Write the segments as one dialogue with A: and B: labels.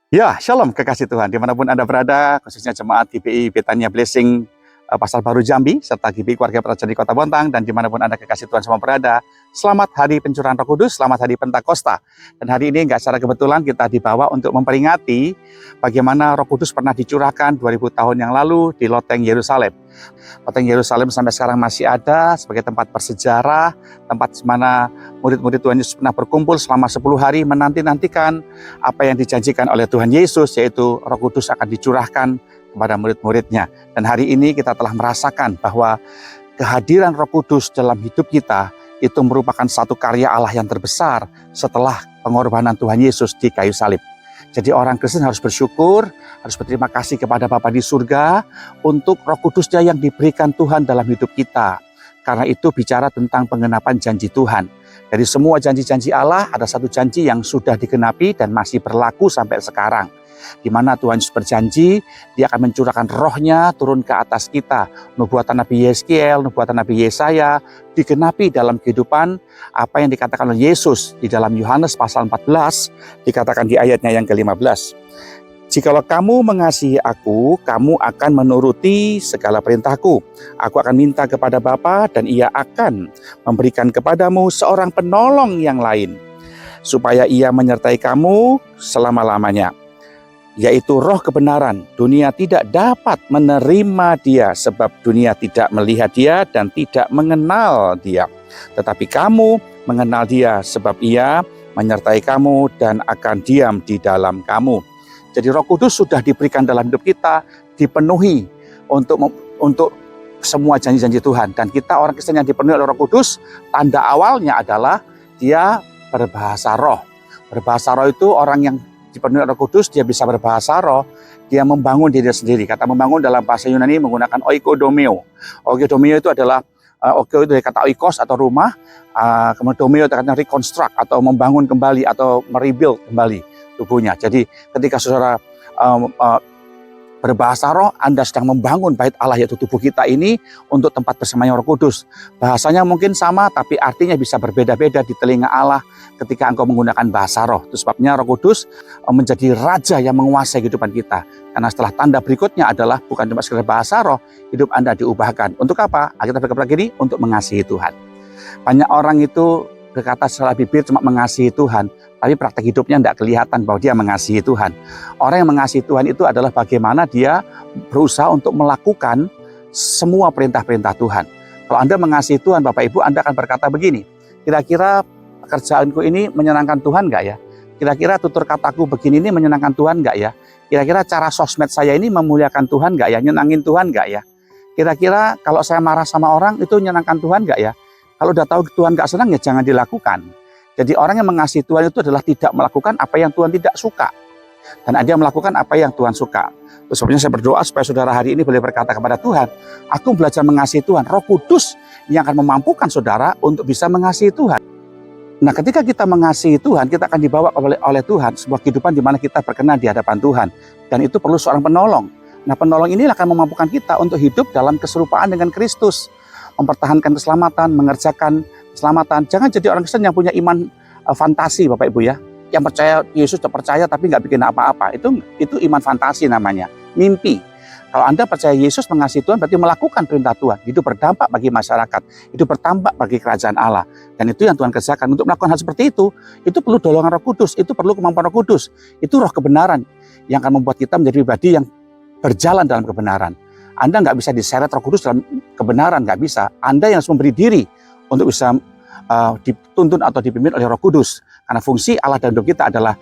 A: Ya, shalom kekasih Tuhan. Dimanapun Anda berada, khususnya jemaat GBI Betania Blessing Pasar Baru Jambi, serta GBI Keluarga Praja di Kota Bontang, dan dimanapun Anda kekasih Tuhan semua berada, selamat Hari Pencurahan Roh Kudus, selamat Hari Pentakosta. Dan hari ini nggak secara kebetulan kita dibawa untuk memperingati bagaimana Roh Kudus pernah dicurahkan 2000 tahun yang lalu di loteng Yerusalem. Loteng Yerusalem sampai sekarang masih ada sebagai tempat bersejarah, tempat di mana murid-murid Tuhan Yesus pernah berkumpul selama 10 hari menanti-nantikan apa yang dijanjikan oleh Tuhan Yesus, yaitu Roh Kudus akan dicurahkan kepada murid-muridnya. Dan hari ini kita telah merasakan bahwa kehadiran Roh Kudus dalam hidup kita itu merupakan satu karya Allah yang terbesar setelah pengorbanan Tuhan Yesus di kayu salib. Jadi orang Kristen harus bersyukur, harus berterima kasih kepada Bapa di surga untuk Roh Kudusnya yang diberikan Tuhan dalam hidup kita. Karena itu bicara tentang penggenapan janji Tuhan. Dari semua janji-janji Allah, ada satu janji yang sudah digenapi dan masih berlaku sampai sekarang. Di mana Tuhan Yesus berjanji, Dia akan mencurahkan rohnya turun ke atas kita. Nubuatan Nabi Yeskiel, nubuatan Nabi Yesaya, digenapi dalam kehidupan apa yang dikatakan oleh Yesus di dalam Yohanes pasal 14, dikatakan di ayatnya yang ke-15. Jikalau kamu mengasihi aku, kamu akan menuruti segala perintahku. Aku akan minta kepada Bapa dan Ia akan memberikan kepadamu seorang penolong yang lain, supaya Ia menyertai kamu selama-lamanya, yaitu Roh kebenaran. Dunia tidak dapat menerima Dia, sebab dunia tidak melihat Dia dan tidak mengenal Dia. Tetapi kamu mengenal Dia, sebab Ia menyertai kamu dan akan diam di dalam kamu. Jadi Roh Kudus sudah diberikan dalam hidup kita, dipenuhi untuk semua janji-janji Tuhan. Dan kita orang Kristen yang dipenuhi oleh Roh Kudus, tanda awalnya adalah dia berbahasa roh. Berbahasa roh itu orang yang dipenuhi oleh Roh Kudus, dia bisa berbahasa roh, dia membangun diri sendiri. Kata membangun dalam bahasa Yunani menggunakan oikodomeo. Oikodomeo itu adalah oiko itu dari kata oikos atau rumah, kemudian domeo itu kata reconstruct atau membangun kembali atau merebuild kembali tubuhnya. Jadi ketika saudara berbahasa roh, Anda sedang membangun bait Allah, yaitu tubuh kita ini untuk tempat bersamanya Roh Kudus. Bahasanya mungkin sama, tapi artinya bisa berbeda-beda di telinga Allah ketika engkau menggunakan bahasa roh. Itu sebabnya Roh Kudus menjadi raja yang menguasai kehidupan kita. Karena setelah tanda berikutnya adalah bukan cuma sekedar bahasa roh, hidup Anda diubahkan. Untuk apa? Alkitab berkata begini, untuk mengasihi Tuhan. Banyak orang itu berkata secara bibir cuma mengasihi Tuhan, tapi praktek hidupnya tidak kelihatan bahwa dia mengasihi Tuhan. Orang yang mengasihi Tuhan itu adalah bagaimana dia berusaha untuk melakukan semua perintah-perintah Tuhan. Kalau Anda mengasihi Tuhan, Bapak Ibu, Anda akan berkata begini, kira-kira pekerjaanku ini menyenangkan Tuhan nggak ya? Kira-kira tutur kataku begini ini menyenangkan Tuhan nggak ya? Kira-kira cara sosmed saya ini memuliakan Tuhan nggak ya? Nyenangin Tuhan nggak ya? Kira-kira kalau saya marah sama orang itu menyenangkan Tuhan nggak ya? Kalau udah tahu Tuhan nggak senang ya jangan dilakukan. Jadi orang yang mengasihi Tuhan itu adalah tidak melakukan apa yang Tuhan tidak suka. Dan dia melakukan apa yang Tuhan suka. Terus sebabnya saya berdoa supaya saudara hari ini boleh berkata kepada Tuhan, aku belajar mengasihi Tuhan. Roh Kudus yang akan memampukan saudara untuk bisa mengasihi Tuhan. Nah, ketika kita mengasihi Tuhan, kita akan dibawa oleh Tuhan sebuah kehidupan di mana kita berkenan di hadapan Tuhan. Dan itu perlu seorang penolong. Nah, penolong inilah akan memampukan kita untuk hidup dalam keserupaan dengan Kristus. Mempertahankan keselamatan, mengerjakan keselamatan. Jangan jadi orang Kristen yang punya iman fantasi, Bapak Ibu ya. Yang percaya Yesus percaya tapi nggak bikin apa-apa. Itu iman fantasi namanya, mimpi. Kalau Anda percaya Yesus mengasihi Tuhan berarti melakukan perintah Tuhan. Itu berdampak bagi masyarakat, itu berdampak bagi kerajaan Allah. Dan itu yang Tuhan kerjakan. Untuk melakukan hal seperti itu perlu dorongan Roh Kudus, itu perlu kemampuan Roh Kudus. Itu roh kebenaran yang akan membuat kita menjadi pribadi yang berjalan dalam kebenaran. Anda nggak bisa diseret Roh Kudus dalam kebenaran, nggak bisa. Anda yang harus memberi diri untuk bisa dituntun atau dipimpin oleh Roh Kudus. Karena fungsi Allah dalam hidup kita adalah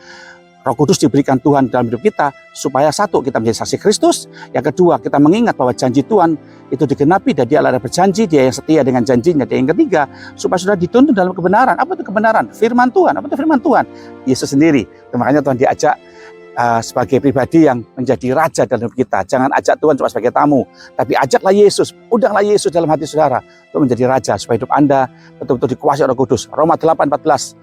A: Roh Kudus diberikan Tuhan dalam hidup kita supaya satu, kita menjadi saksi Kristus. Yang kedua, kita mengingat bahwa janji Tuhan itu digenapi dan Dia adalah berjanji, Dia yang setia dengan janjinya. Dan yang ketiga, supaya sudah dituntun dalam kebenaran. Apa itu kebenaran? Firman Tuhan. Apa itu firman Tuhan? Yesus sendiri. Makanya Tuhan diajak sebagai pribadi yang menjadi raja dalam hidup kita. Jangan ajak Tuhan cuma sebagai tamu, tapi ajaklah Yesus, undanglah Yesus dalam hati saudara untuk menjadi raja supaya hidup Anda betul-betul dikuasai Roh Kudus. Roma 8:14.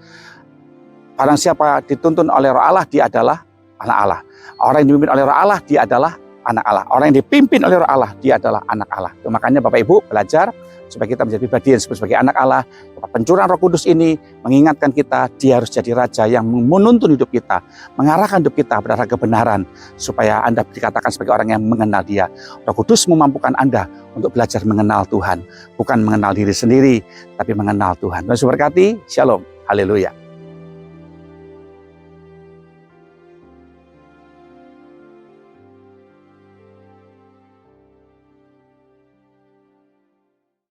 A: Barang siapa dituntun oleh Roh Allah, dia adalah anak Allah. Orang yang dipimpin oleh Roh Allah, dia adalah anak Allah. Orang yang dipimpin oleh Roh Allah, dia adalah anak Allah. Itu makanya Bapak Ibu belajar supaya kita menjadi pribadi yang disebut sebagai anak Allah. Pencurahan Roh Kudus ini mengingatkan kita, dia harus jadi raja yang menuntun hidup kita, mengarahkan hidup kita pada kebenaran, supaya Anda dikatakan sebagai orang yang mengenal Dia. Roh Kudus memampukan Anda untuk belajar mengenal Tuhan, bukan mengenal diri sendiri, tapi mengenal Tuhan. Tuhan memberkati. Shalom. Haleluya.